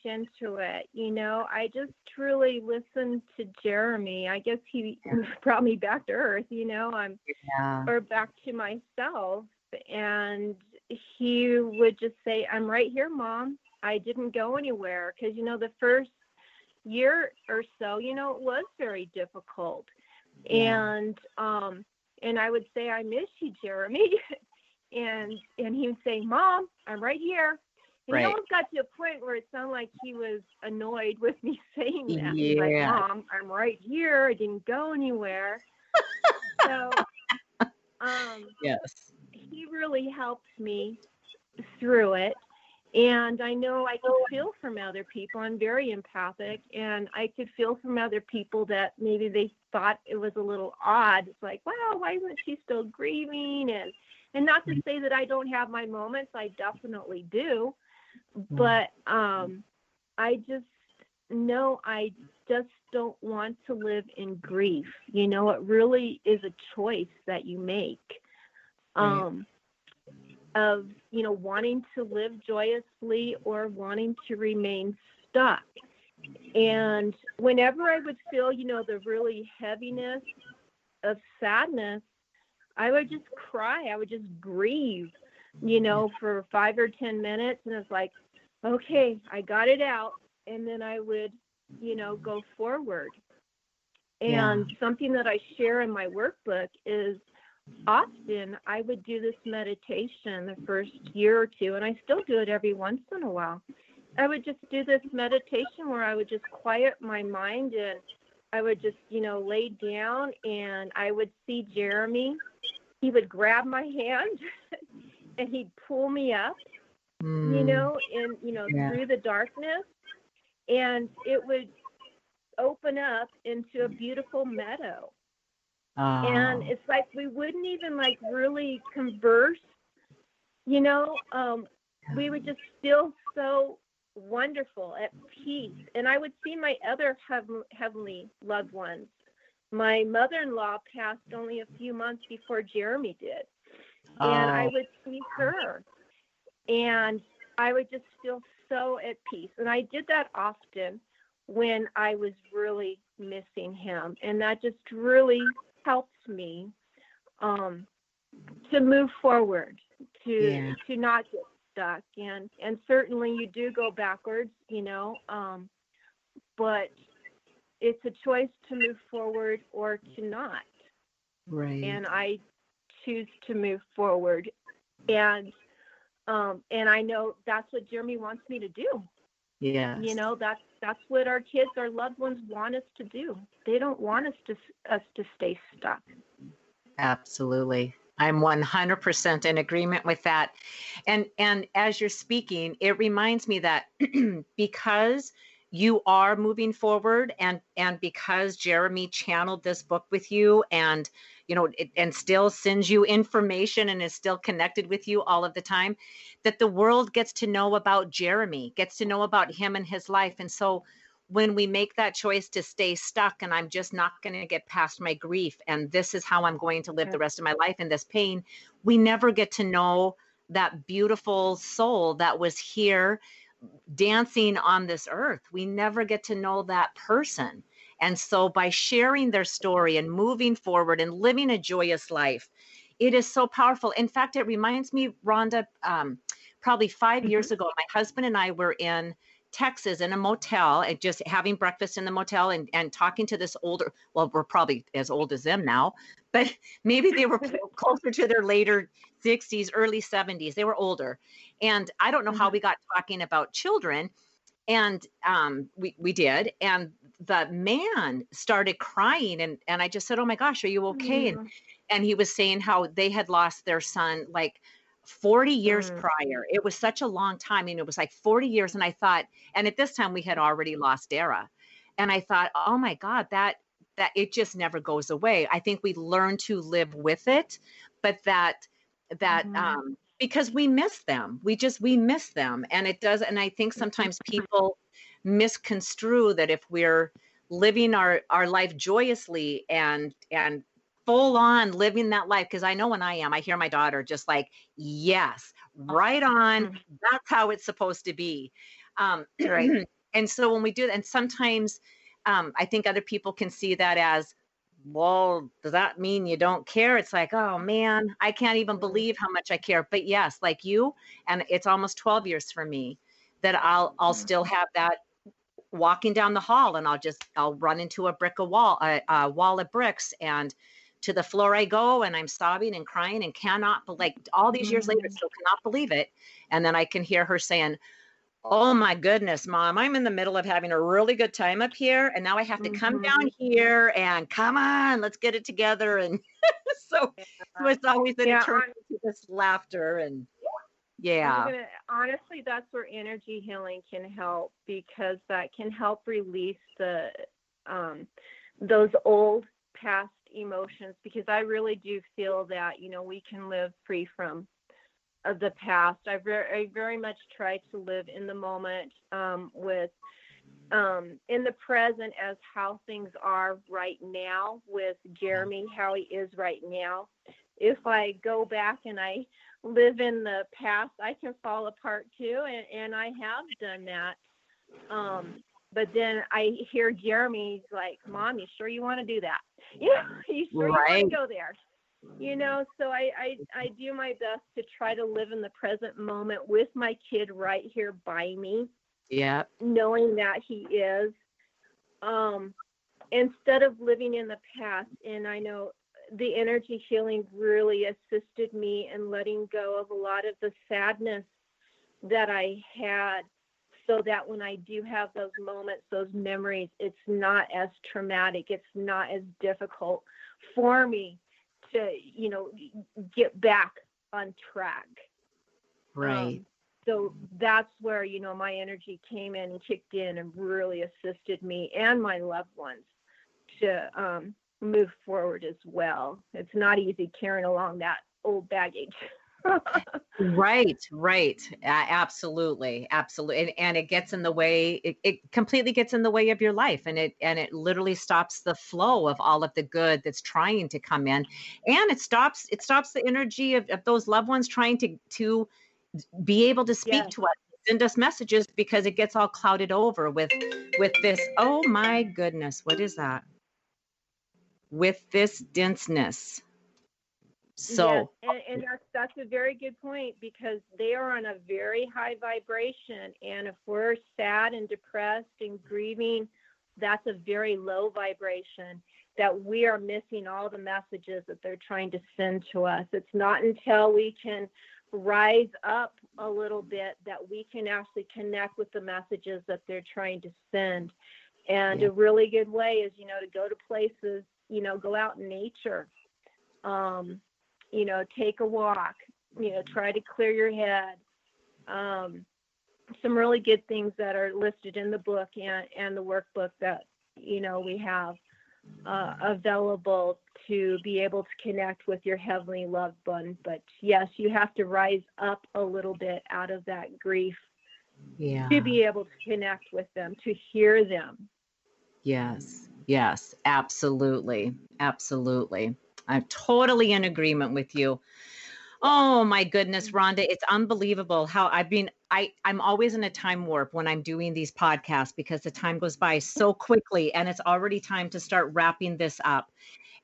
into it. I just really listened to Jeremy. I guess he brought me back to earth, or back to myself. And he would just say, I'm right here, Mom. I didn't go anywhere. Because, the first year or so, it was very difficult. Yeah. And I would say, I miss you, Jeremy. and he would say, Mom, I'm right here. And he almost got to a point where it sounded like he was annoyed with me saying that. Yeah. He's like, Mom, I'm right here. I didn't go anywhere. So, yes, he really helped me through it. And I know I could feel from other people. I'm very empathic, and I could feel from other people that maybe they thought it was a little odd. It's like, wow, why isn't she still grieving? And not to say that I don't have my moments. I definitely do. But I just know I just don't want to live in grief. It really is a choice that you make. Of, wanting to live joyously or wanting to remain stuck. And whenever I would feel, the really heaviness of sadness, I would just cry. I would just grieve, for 5 or 10 minutes. And it's like, okay, I got it out. And then I would, go forward. And something that I share in my workbook is, often I would do this meditation the first year or two, and I still do it every once in a while. I would just do this meditation where I would just quiet my mind, and I would just, lay down, and I would see Jeremy. He would grab my hand and he'd pull me up, through the darkness, and it would open up into a beautiful meadow. And it's like we wouldn't even really converse, we would just feel so wonderful, at peace. And I would see my other heavenly loved ones. My mother-in-law passed only a few months before Jeremy did. And I would see her, and I would just feel so at peace. And I did that often when I was really missing him. And that just really helps me to move forward, to not get stuck, and certainly you do go backwards, but it's a choice to move forward or to not. Right. And I choose to move forward, and I know that's what Jeremy wants me to do. Yes. That's what our kids, our loved ones, want us to do. They don't want us to stay stuck. Absolutely. I'm 100% in agreement with that. And as you're speaking, it reminds me that because you are moving forward, and because Jeremy channeled this book with you, and and still sends you information and is still connected with you all of the time, that the world gets to know about Jeremy, gets to know about him and his life. And so when we make that choice to stay stuck, and I'm just not going to get past my grief, and this is how I'm going to live the rest of my life in this pain, we never get to know that beautiful soul that was here dancing on this earth. We never get to know that person. And so by sharing their story and moving forward and living a joyous life, it is so powerful. In fact, it reminds me, Rhonda, probably 5 years ago, my husband and I were in Texas in a motel, and just having breakfast in the motel, and talking to this older, well, we're probably as old as them now, but maybe they were closer to their later 60s, early 70s. They were older. And I don't know how we got talking about children. And we did. And the man started crying. And I just said, oh my gosh, are you okay? And he was saying how they had lost their son like 40 years prior. It was such a long time. And it was like 40 years. And I thought, and at this time we had already lost Dara. And I thought, oh my God, that it just never goes away. I think we learn to live with it, but because we miss them, we miss them. And it does. And I think sometimes people misconstrue that if we're living our life joyously and full on living that life, because I know when I hear my daughter just like, yes, right on. That's how it's supposed to be. Right. And so when we do that, and sometimes I think other people can see that as, well, does that mean you don't care? It's like, oh man, I can't even believe how much I care. But yes, like you, and it's almost 12 years for me that I'll still have that walking down the hall, and I'll run into a wall of bricks, and to the floor I go, and I'm sobbing and crying and cannot, but like all these years later, still cannot believe it. And then I can hear her saying, oh my goodness, Mom, I'm in the middle of having a really good time up here, and now I have to come down here and come on, let's get it together. And so it's always that it turns into this laughter. And honestly, that's where energy healing can help, because that can help release those old past emotions, because I really do feel that, we can live free from the past. I very much try to live in the moment, with in the present as how things are right now with Jeremy, how he is right now. If I go back and I live in the past, I can fall apart too, and I have done that. But then I hear Jeremy's like, Mom, you sure you want to do that? You sure you want to go there? So I do my best to try to live in the present moment with my kid right here by me. Yeah. Knowing that he is, instead of living in the past. And I know the energy healing really assisted me in letting go of a lot of the sadness that I had, so that when I do have those moments, those memories, it's not as traumatic. It's not as difficult for me to, get back on track. Right. So that's where, my energy came in and kicked in and really assisted me and my loved ones to move forward as well. It's not easy carrying along that old baggage. Right. Absolutely. And it gets in the way. It completely gets in the way of your life, and it literally stops the flow of all of the good that's trying to come in, and it stops the energy of those loved ones trying to be able to speak to us, send us messages, because it gets all clouded over with this. Oh my goodness, what is that? With this denseness. So and that's a very good point, because they are on a very high vibration, and if we're sad and depressed and grieving, that's a very low vibration, that we are missing all the messages that they're trying to send to us. It's not until we can rise up a little bit that we can actually connect with the messages that they're trying to send. And a really good way is, to go to places, go out in nature, take a walk, try to clear your head. Some really good things that are listed in the book and the workbook that, we have available to be able to connect with your heavenly loved one. But yes, you have to rise up a little bit out of that grief to be able to connect with them, to hear them. Yes, absolutely. I'm totally in agreement with you. Oh my goodness, Rhonda, it's unbelievable how I'm always in a time warp when I'm doing these podcasts, because the time goes by so quickly, and it's already time to start wrapping this up.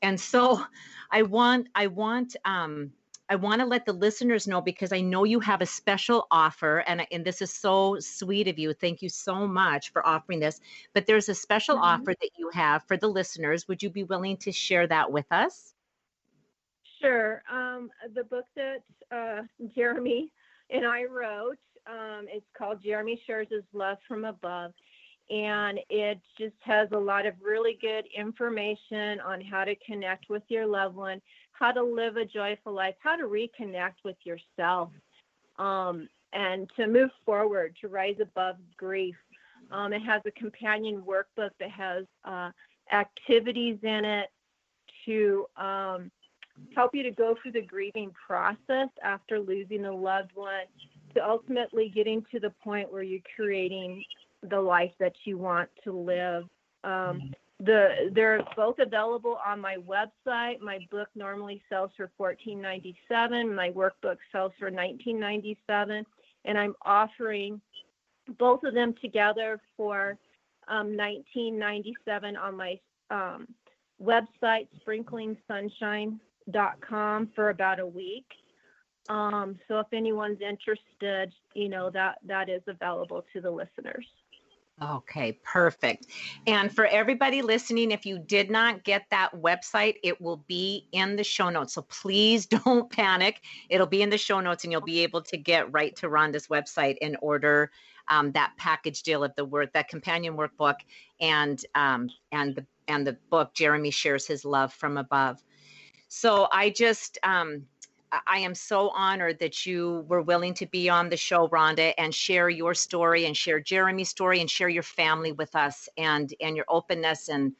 And so I want to let the listeners know, because I know you have a special offer, and this is so sweet of you. Thank you so much for offering this. But there's a special offer that you have for the listeners. Would you be willing to share that with us? Sure. The book that Jeremy and I wrote, it's called Jeremy Shares His Love from Above. And it just has a lot of really good information on how to connect with your loved one, how to live a joyful life, how to reconnect with yourself, and to move forward, to rise above grief. It has a companion workbook that has activities in it to help you to go through the grieving process after losing a loved one, to ultimately getting to the point where you're creating the life that you want to live. They're both available on my website. My book normally sells for $14.97. My workbook sells for $19.97, and I'm offering both of them together for $19.97 on my website, sprinklingsunshine.com, for about a week. So if anyone's interested, that is available to the listeners. Okay, perfect. And for everybody listening, if you did not get that website, it will be in the show notes. So please don't panic. It'll be in the show notes, and you'll be able to get right to Rhonda's website and order that package deal of that companion workbook and the book, Jeremy Shares His Love from Above. So I am so honored that you were willing to be on the show, Rhonda, and share your story and share Jeremy's story and share your family with us and your openness and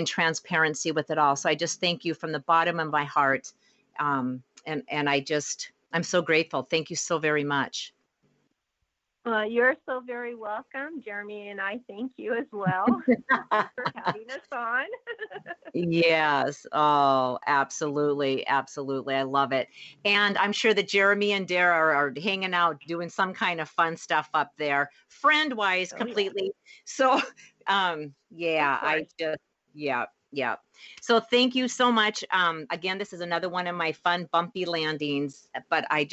transparency with it all. So I just thank you from the bottom of my heart. And I'm so grateful. Thank you so very much. You're so very welcome, Jeremy, and I thank you as well for having us on. Yes. Oh, absolutely. Absolutely. I love it. And I'm sure that Jeremy and Dara are hanging out doing some kind of fun stuff up there, friend-wise, completely. Yeah. So, yeah. So thank you so much. Again, this is another one of my fun, bumpy landings, but I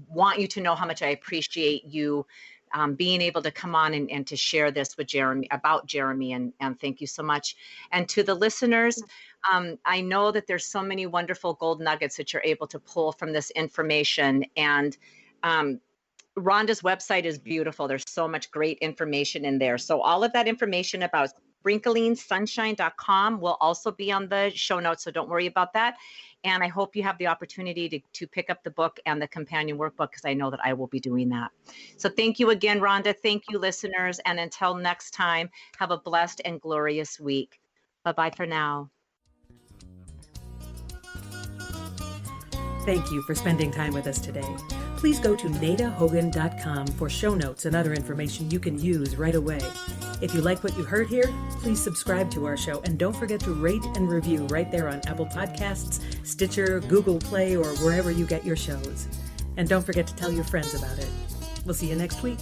want you to know how much I appreciate you being able to come on and to share this with Jeremy, about Jeremy, and thank you so much. And to the listeners, I know that there's so many wonderful gold nuggets that you're able to pull from this information. And Rhonda's website is beautiful. There's so much great information in there. So all of that information about sprinklingsunshine.com will also be on the show notes, so don't worry about that. And I hope you have the opportunity to pick up the book and the companion workbook, because I know that I will be doing that. So thank you again, Rhonda. Thank you, listeners. And until next time, have a blessed and glorious week. Bye-bye for now. Thank you for spending time with us today. Please go to nadahogan.com for show notes and other information you can use right away. If you like what you heard here, please subscribe to our show, and don't forget to rate and review right there on Apple Podcasts, Stitcher, Google Play, or wherever you get your shows. And don't forget to tell your friends about it. We'll see you next week.